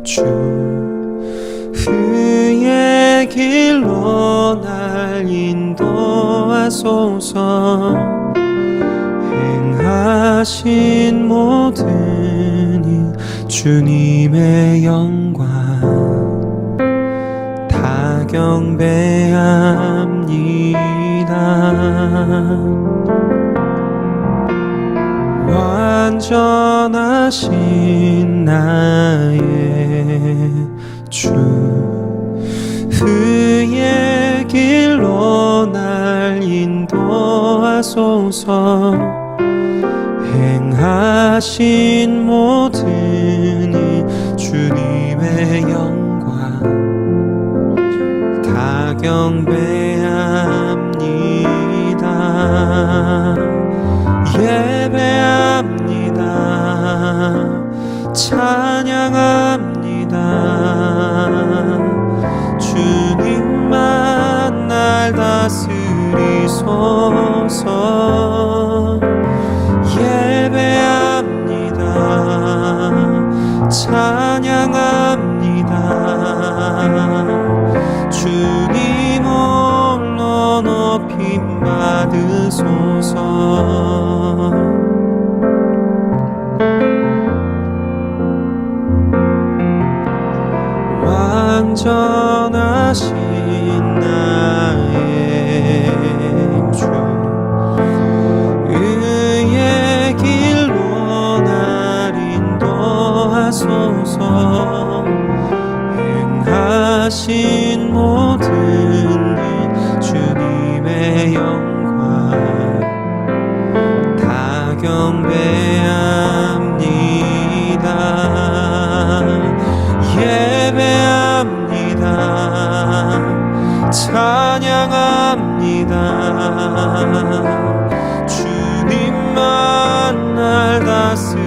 주 그의 길로 날 인도하소서. 행하신 모든 일 주님의 영광 다 경배합니다. 완전하신 나의 주 그의 길로 날 인도하소서. 행하신 모든 일 주님의 영광 다 경배합니다. 예배합니다. 찬양합니다. 주님만 날 다스리소서. 예배합니다. 찬양합니다. 주님 홀로 높임 받으소서. 완전하신 나의 주 의의 길로 날 인도하소서. 행하신 모든 일 주님의 영광 다 경배합니다. 예배합니다. 찬양합니다. 주님만 날 다스리소서.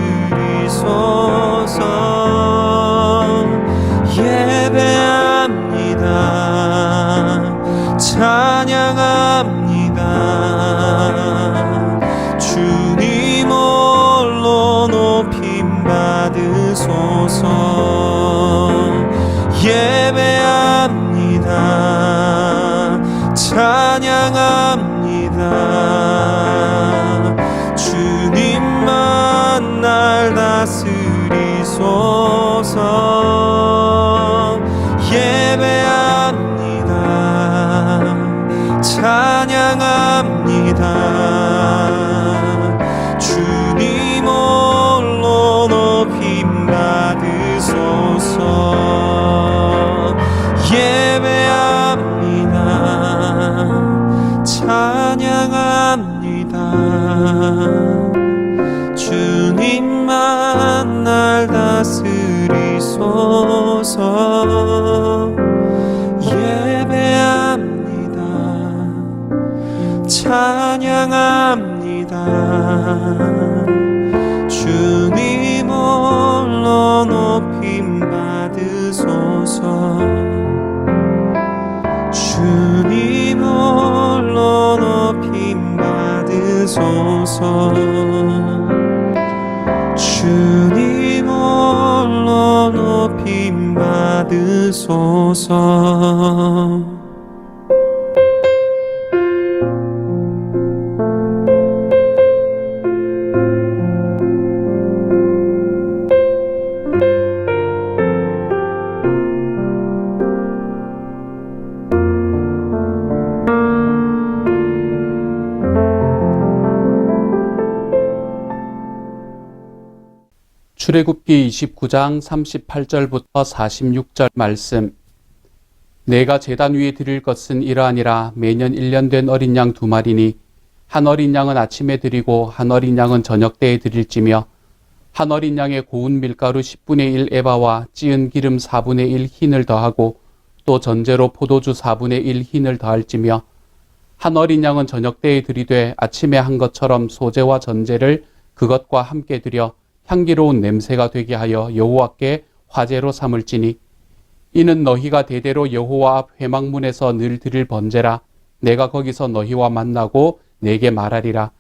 예배합니다. 찬양합니다. 주님 홀로 높임 받으소서. 예배합니다. 찬양합니다. 주님만 날 다스리소서. 예배합니다. 찬양합니다. 주님 홀로 높임 받으소서. 예배합니다. 찬양합니다. 주님만 날 다스리소서. 예배합니다. 찬양합니다. 주님 홀로 높임 받으소서. 주님 홀로 높임 받으소서. 주님 홀로 높임 받으소서. 출애굽기 29장 38절부터 46절 말씀. 내가 제단 위에 드릴 것은 이러하니라. 매년 1년 된 어린 양 2마리니 한 어린 양은 아침에 드리고 한 어린 양은 저녁 때에 드릴지며 한 어린 양에 고운 밀가루 10분의 1 에바와 찌은 기름 4분의 1 흰을 더하고 또 전제로 포도주 4분의 1 흰을 더할지며 한 어린 양은 저녁 때에 드리되 아침에 한 것처럼 소제와 전제를 그것과 함께 드려 향기로운 냄새가 되게 하여 여호와께 화제로 삼을지니 이는 너희가 대대로 여호와 앞 회막문에서 늘 드릴 번제라. 내가 거기서 너희와 만나고 내게 말하리라.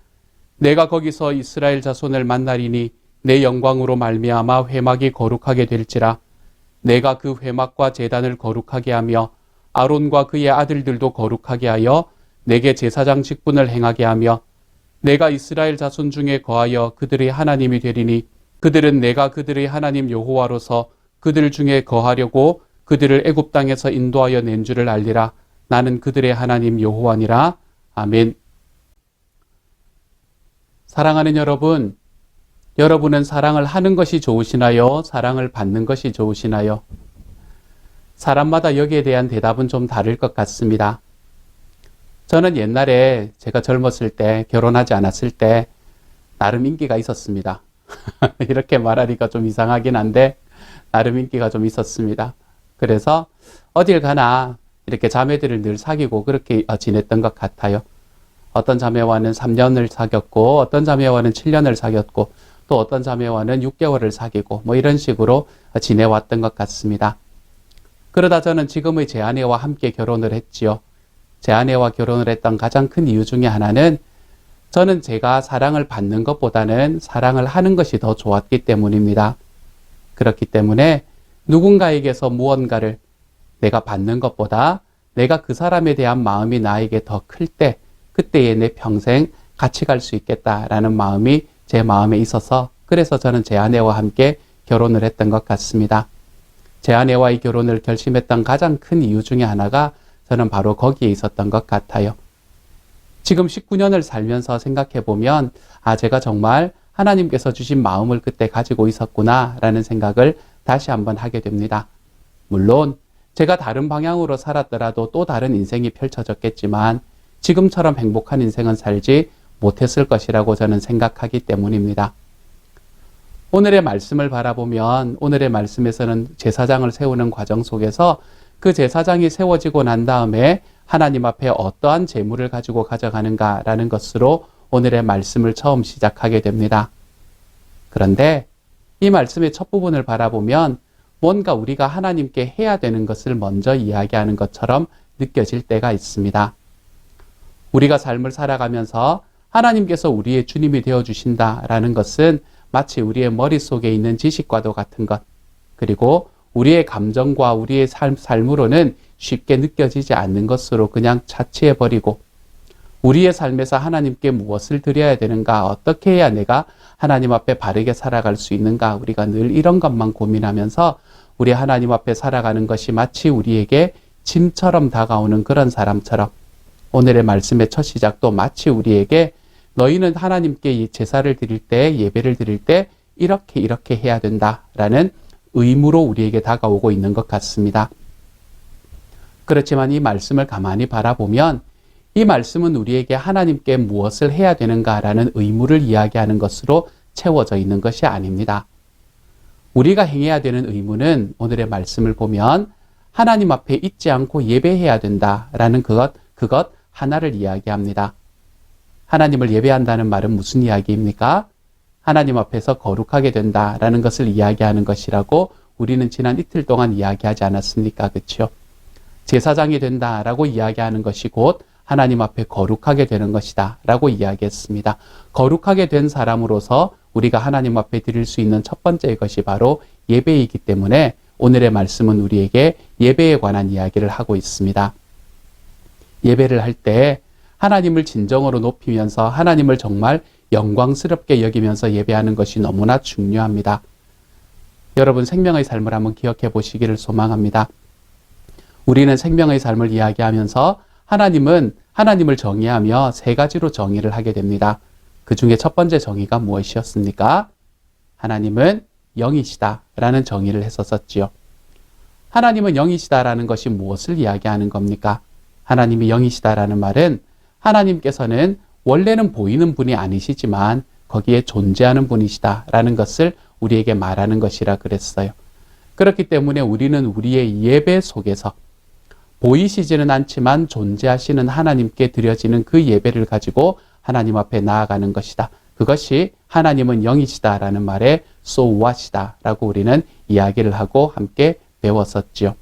내가 거기서 이스라엘 자손을 만나리니 내 영광으로 말미암아 회막이 거룩하게 될지라. 내가 그 회막과 제단을 거룩하게 하며 아론과 그의 아들들도 거룩하게 하여 내게 제사장 직분을 행하게 하며 내가 이스라엘 자손 중에 거하여 그들의 하나님이 되리니 그들은 내가 그들의 하나님 여호와로서 그들 중에 거하려고 그들을 애굽 땅에서 인도하여 낸 줄을 알리라. 나는 그들의 하나님 여호와니라. 아멘. 사랑하는 여러분, 여러분은 사랑을 하는 것이 좋으시나요? 사랑을 받는 것이 좋으시나요? 사람마다 여기에 대한 대답은 좀 다를 것 같습니다. 저는 옛날에 제가 젊었을 때, 결혼하지 않았을 때 나름 인기가 있었습니다. 이렇게 말하니까 좀 이상하긴 한데 나름 인기가 좀 있었습니다. 그래서 어딜 가나 이렇게 자매들을 늘 사귀고 그렇게 지냈던 것 같아요. 어떤 자매와는 3년을 사귀었고 어떤 자매와는 7년을 사귀었고 또 어떤 자매와는 6개월을 사귀고 뭐 이런 식으로 지내왔던 것 같습니다. 그러다 저는 지금의 제 아내와 함께 결혼을 했지요. 제 아내와 결혼을 했던 가장 큰 이유 중에 하나는 저는 제가 사랑을 받는 것보다는 사랑을 하는 것이 더 좋았기 때문입니다. 그렇기 때문에 누군가에게서 무언가를 내가 받는 것보다 내가 그 사람에 대한 마음이 나에게 더 클 때 그때에 내 평생 같이 갈 수 있겠다라는 마음이 제 마음에 있어서 그래서 저는 제 아내와 함께 결혼을 했던 것 같습니다. 제 아내와의 결혼을 결심했던 가장 큰 이유 중에 하나가 저는 바로 거기에 있었던 것 같아요. 지금 19년을 살면서 생각해 보면 제가 정말 하나님께서 주신 마음을 그때 가지고 있었구나 라는 생각을 다시 한번 하게 됩니다. 물론 제가 다른 방향으로 살았더라도 또 다른 인생이 펼쳐졌겠지만 지금처럼 행복한 인생은 살지 못했을 것이라고 저는 생각하기 때문입니다. 오늘의 말씀을 바라보면 오늘의 말씀에서는 제사장을 세우는 과정 속에서 그 제사장이 세워지고 난 다음에 하나님 앞에 어떠한 제물을 가지고 가져가는가라는 것으로 오늘의 말씀을 처음 시작하게 됩니다. 그런데 이 말씀의 첫 부분을 바라보면 뭔가 우리가 하나님께 해야 되는 것을 먼저 이야기하는 것처럼 느껴질 때가 있습니다. 우리가 삶을 살아가면서 하나님께서 우리의 주님이 되어주신다라는 것은 마치 우리의 머릿속에 있는 지식과도 같은 것, 그리고 우리의 감정과 우리의 삶으로는 쉽게 느껴지지 않는 것으로 그냥 차치해버리고 우리의 삶에서 하나님께 무엇을 드려야 되는가, 어떻게 해야 내가 하나님 앞에 바르게 살아갈 수 있는가, 우리가 늘 이런 것만 고민하면서 우리 하나님 앞에 살아가는 것이 마치 우리에게 짐처럼 다가오는 그런 사람처럼 오늘의 말씀의 첫 시작도 마치 우리에게 너희는 하나님께 제사를 드릴 때, 예배를 드릴 때 이렇게 해야 된다라는 의무로 우리에게 다가오고 있는 것 같습니다. 그렇지만 이 말씀을 가만히 바라보면 이 말씀은 우리에게 하나님께 무엇을 해야 되는가라는 의무를 이야기하는 것으로 채워져 있는 것이 아닙니다. 우리가 행해야 되는 의무는 오늘의 말씀을 보면 하나님 앞에 잊지 않고 예배해야 된다라는 그것 하나를 이야기합니다. 하나님을 예배한다는 말은 무슨 이야기입니까? 하나님 앞에서 거룩하게 된다라는 것을 이야기하는 것이라고 우리는 지난 이틀 동안 이야기하지 않았습니까? 그렇죠? 제사장이 된다라고 이야기하는 것이 곧 하나님 앞에 거룩하게 되는 것이다 라고 이야기했습니다. 거룩하게 된 사람으로서 우리가 하나님 앞에 드릴 수 있는 첫 번째 것이 바로 예배이기 때문에 오늘의 말씀은 우리에게 예배에 관한 이야기를 하고 있습니다. 예배를 할 때 하나님을 진정으로 높이면서 하나님을 정말 영광스럽게 여기면서 예배하는 것이 너무나 중요합니다. 여러분 생명의 삶을 한번 기억해 보시기를 소망합니다. 우리는 생명의 삶을 이야기하면서 하나님을 정의하며 세 가지로 정의를 하게 됩니다. 그 중에 첫 번째 정의가 무엇이었습니까? 하나님은 영이시다 라는 정의를 했었지요. 하나님은 영이시다라는 것이 무엇을 이야기하는 겁니까? 하나님이 영이시다라는 말은 하나님께서는 원래는 보이는 분이 아니시지만 거기에 존재하는 분이시다라는 것을 우리에게 말하는 것이라 그랬어요. 그렇기 때문에 우리는 우리의 예배 속에서 보이시지는 않지만 존재하시는 하나님께 드려지는 그 예배를 가지고 하나님 앞에 나아가는 것이다. 그것이 하나님은 영이시다라는 말에 so what이다 라고 우리는 이야기를 하고 함께 배웠었지요.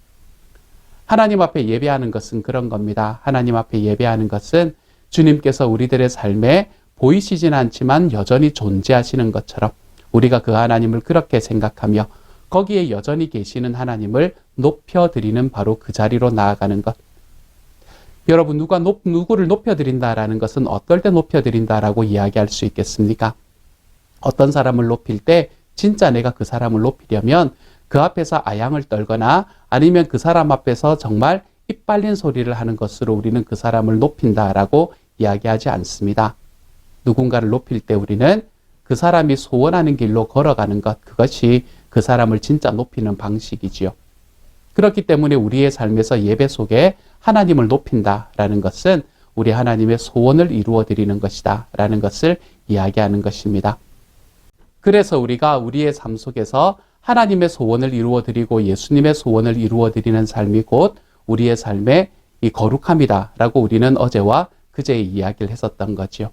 하나님 앞에 예배하는 것은 그런 겁니다. 하나님 앞에 예배하는 것은 주님께서 우리들의 삶에 보이시진 않지만 여전히 존재하시는 것처럼 우리가 그 하나님을 그렇게 생각하며 거기에 여전히 계시는 하나님을 높여드리는 바로 그 자리로 나아가는 것. 여러분, 누구를 높여드린다라는 것은 어떨 때 높여드린다라고 이야기할 수 있겠습니까? 어떤 사람을 높일 때 진짜 내가 그 사람을 높이려면 그 앞에서 아양을 떨거나 아니면 그 사람 앞에서 정말 입 빨린 소리를 하는 것으로 우리는 그 사람을 높인다라고 이야기하지 않습니다. 누군가를 높일 때 우리는 그 사람이 소원하는 길로 걸어가는 것, 그것이 그 사람을 진짜 높이는 방식이지요. 그렇기 때문에 우리의 삶에서 예배 속에 하나님을 높인다라는 것은 우리 하나님의 소원을 이루어 드리는 것이다 라는 것을 이야기하는 것입니다. 그래서 우리가 우리의 삶 속에서 하나님의 소원을 이루어 드리고 예수님의 소원을 이루어 드리는 삶이 곧 우리의 삶의 이 거룩함이다 라고 우리는 어제와 그제 이야기를 했었던 거지요.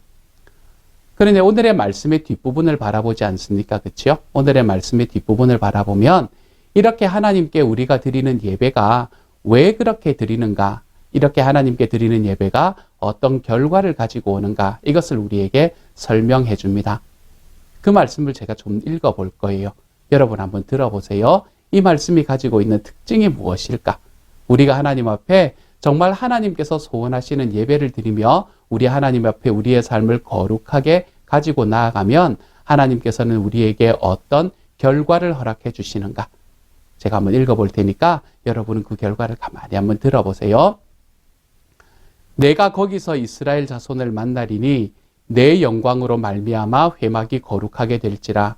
그런데 오늘의 말씀의 뒷부분을 바라보지 않습니까? 그렇죠? 오늘의 말씀의 뒷부분을 바라보면 이렇게 하나님께 우리가 드리는 예배가 왜 그렇게 드리는가? 이렇게 하나님께 드리는 예배가 어떤 결과를 가지고 오는가? 이것을 우리에게 설명해 줍니다. 그 말씀을 제가 좀 읽어볼 거예요. 여러분 한번 들어보세요. 이 말씀이 가지고 있는 특징이 무엇일까? 우리가 하나님 앞에 정말 하나님께서 소원하시는 예배를 드리며 우리 하나님 앞에 우리의 삶을 거룩하게 가지고 나아가면 하나님께서는 우리에게 어떤 결과를 허락해 주시는가? 제가 한번 읽어볼 테니까 여러분은 그 결과를 가만히 한번 들어보세요. 내가 거기서 이스라엘 자손을 만나리니 내 영광으로 말미암아 회막이 거룩하게 될지라.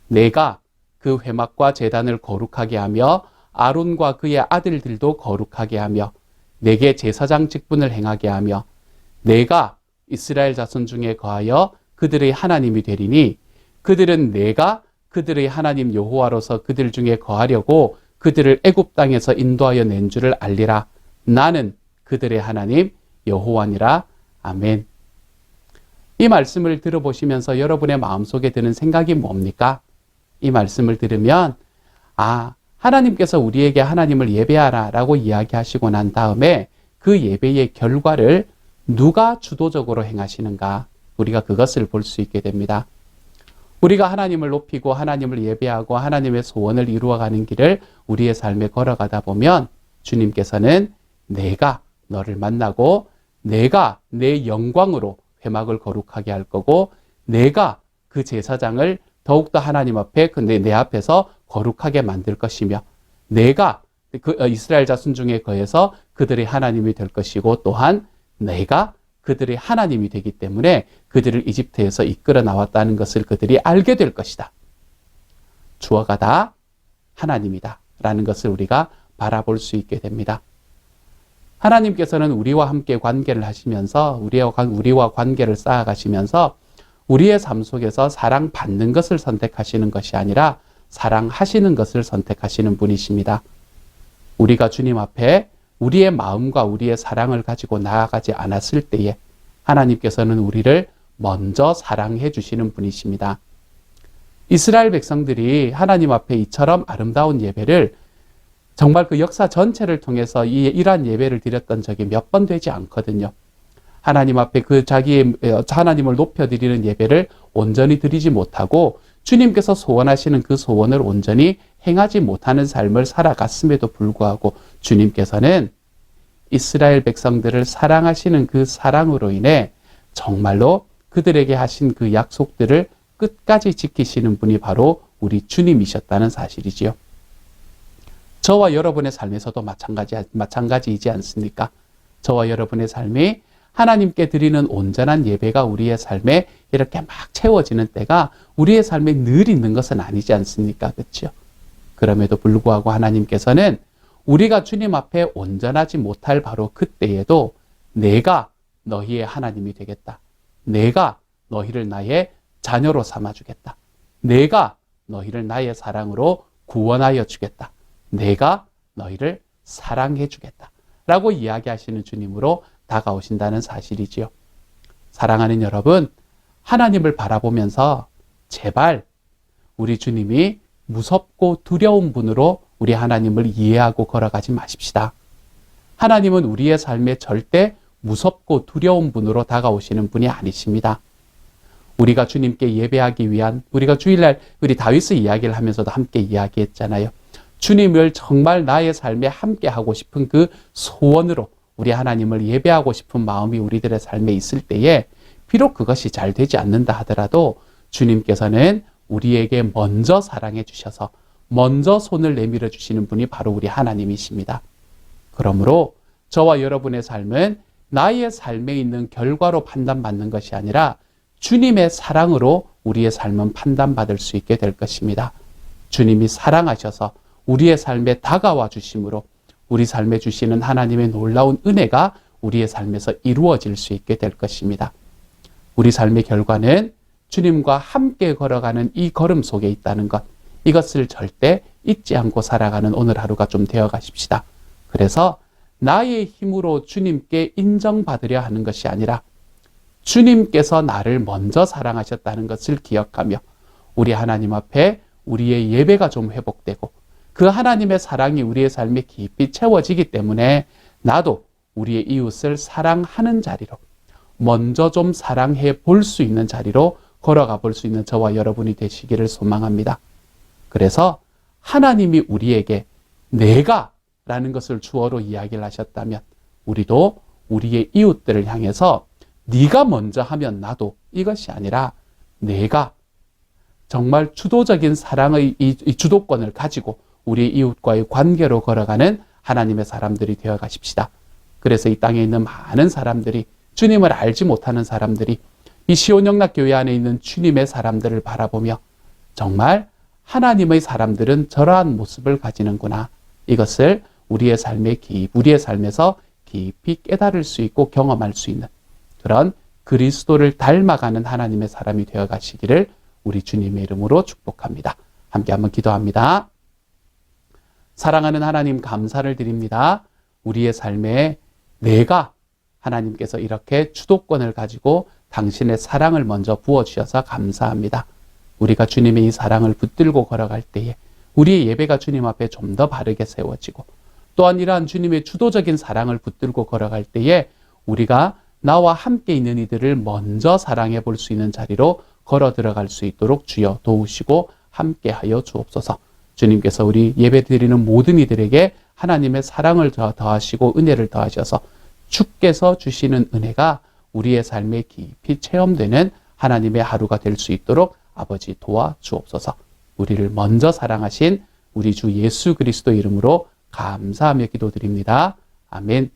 내가 그 회막과 제단을 거룩하게 하며 아론과 그의 아들들도 거룩하게 하며 내게 제사장 직분을 행하게 하며 내가 이스라엘 자손 중에 거하여 그들의 하나님이 되리니 그들은 내가 그들의 하나님 여호와로서 그들 중에 거하려고 그들을 애굽 땅에서 인도하여 낸 줄을 알리라. 나는 그들의 하나님 여호와니라. 아멘. 이 말씀을 들어보시면서 여러분의 마음속에 드는 생각이 뭡니까? 이 말씀을 들으면 하나님께서 우리에게 하나님을 예배하라 라고 이야기하시고 난 다음에 그 예배의 결과를 누가 주도적으로 행하시는가? 우리가 그것을 볼 수 있게 됩니다. 우리가 하나님을 높이고 하나님을 예배하고 하나님의 소원을 이루어가는 길을 우리의 삶에 걸어가다 보면 주님께서는 내가 너를 만나고 내가 내 영광으로 회막을 거룩하게 할 거고 내가 그 제사장을 더욱더 하나님 앞에 내 앞에서 거룩하게 만들 것이며 내가 그 이스라엘 자손 중에 거해서 그들의 하나님이 될 것이고 또한 내가 그들의 하나님이 되기 때문에 그들을 이집트에서 이끌어 나왔다는 것을 그들이 알게 될 것이다. 주어가 다 하나님이다 라는 것을 우리가 바라볼 수 있게 됩니다. 하나님께서는 우리와 함께 관계를 하시면서 우리와 관계를 쌓아가시면서 우리의 삶 속에서 사랑받는 것을 선택하시는 것이 아니라 사랑하시는 것을 선택하시는 분이십니다. 우리가 주님 앞에 우리의 마음과 우리의 사랑을 가지고 나아가지 않았을 때에 하나님께서는 우리를 먼저 사랑해 주시는 분이십니다. 이스라엘 백성들이 하나님 앞에 이처럼 아름다운 예배를 정말 그 역사 전체를 통해서 이러한 예배를 드렸던 적이 몇 번 되지 않거든요. 하나님 앞에 하나님을 높여드리는 예배를 온전히 드리지 못하고 주님께서 소원하시는 그 소원을 온전히 행하지 못하는 삶을 살아갔음에도 불구하고 주님께서는 이스라엘 백성들을 사랑하시는 그 사랑으로 인해 정말로 그들에게 하신 그 약속들을 끝까지 지키시는 분이 바로 우리 주님이셨다는 사실이지요. 저와 여러분의 삶에서도 마찬가지이지 않습니까? 저와 여러분의 삶이 하나님께 드리는 온전한 예배가 우리의 삶에 이렇게 막 채워지는 때가 우리의 삶에 늘 있는 것은 아니지 않습니까? 그렇죠? 그럼에도 불구하고 하나님께서는 우리가 주님 앞에 온전하지 못할 바로 그때에도 내가 너희의 하나님이 되겠다. 내가 너희를 나의 자녀로 삼아주겠다. 내가 너희를 나의 사랑으로 구원하여 주겠다. 내가 너희를 사랑해 주겠다. 라고 이야기하시는 주님으로 다가오신다는 사실이지요. 사랑하는 여러분, 하나님을 바라보면서 제발 우리 주님이 무섭고 두려운 분으로 우리 하나님을 이해하고 걸어가지 마십시다. 하나님은 우리의 삶에 절대 무섭고 두려운 분으로 다가오시는 분이 아니십니다. 우리가 주님께 예배하기 위한, 우리가 주일날 우리 다윗의 이야기를 하면서도 함께 이야기했잖아요. 주님을 정말 나의 삶에 함께 하고 싶은 그 소원으로 우리 하나님을 예배하고 싶은 마음이 우리들의 삶에 있을 때에 비록 그것이 잘 되지 않는다 하더라도 주님께서는 우리에게 먼저 사랑해 주셔서 먼저 손을 내밀어 주시는 분이 바로 우리 하나님이십니다. 그러므로 저와 여러분의 삶은 나의 삶에 있는 결과로 판단받는 것이 아니라 주님의 사랑으로 우리의 삶은 판단받을 수 있게 될 것입니다. 주님이 사랑하셔서 우리의 삶에 다가와 주심으로 우리 삶에 주시는 하나님의 놀라운 은혜가 우리의 삶에서 이루어질 수 있게 될 것입니다. 우리 삶의 결과는 주님과 함께 걸어가는 이 걸음 속에 있다는 것, 이것을 절대 잊지 않고 살아가는 오늘 하루가 좀 되어 가십시다. 그래서 나의 힘으로 주님께 인정받으려 하는 것이 아니라 주님께서 나를 먼저 사랑하셨다는 것을 기억하며 우리 하나님 앞에 우리의 예배가 좀 회복되고 그 하나님의 사랑이 우리의 삶에 깊이 채워지기 때문에 나도 우리의 이웃을 사랑하는 자리로 먼저 좀 사랑해 볼 수 있는 자리로 걸어가 볼 수 있는 저와 여러분이 되시기를 소망합니다. 그래서 하나님이 우리에게 내가 라는 것을 주어로 이야기를 하셨다면 우리도 우리의 이웃들을 향해서 네가 먼저 하면 나도, 이것이 아니라 내가 정말 주도적인 사랑의 이 주도권을 가지고 우리 이웃과의 관계로 걸어가는 하나님의 사람들이 되어 가십시다. 그래서 이 땅에 있는 많은 사람들이, 주님을 알지 못하는 사람들이 이 시온영락교회 안에 있는 주님의 사람들을 바라보며 정말 하나님의 사람들은 저러한 모습을 가지는구나, 이것을 우리의 삶에서 깊이 깨달을 수 있고 경험할 수 있는 그런 그리스도를 닮아가는 하나님의 사람이 되어 가시기를 우리 주님의 이름으로 축복합니다. 함께 한번 기도합니다. 사랑하는 하나님, 감사를 드립니다. 우리의 삶에 내가 하나님께서 이렇게 주도권을 가지고 당신의 사랑을 먼저 부어주셔서 감사합니다. 우리가 주님의 이 사랑을 붙들고 걸어갈 때에 우리의 예배가 주님 앞에 좀 더 바르게 세워지고, 또한 이러한 주님의 주도적인 사랑을 붙들고 걸어갈 때에 우리가 나와 함께 있는 이들을 먼저 사랑해 볼 수 있는 자리로 걸어 들어갈 수 있도록 주여 도우시고 함께하여 주옵소서. 주님께서 우리 예배 드리는 모든 이들에게 하나님의 사랑을 더하시고 은혜를 더하셔서 주께서 주시는 은혜가 우리의 삶에 깊이 체험되는 하나님의 하루가 될 수 있도록 아버지 도와 주옵소서. 우리를 먼저 사랑하신 우리 주 예수 그리스도 이름으로 감사하며 기도드립니다. 아멘.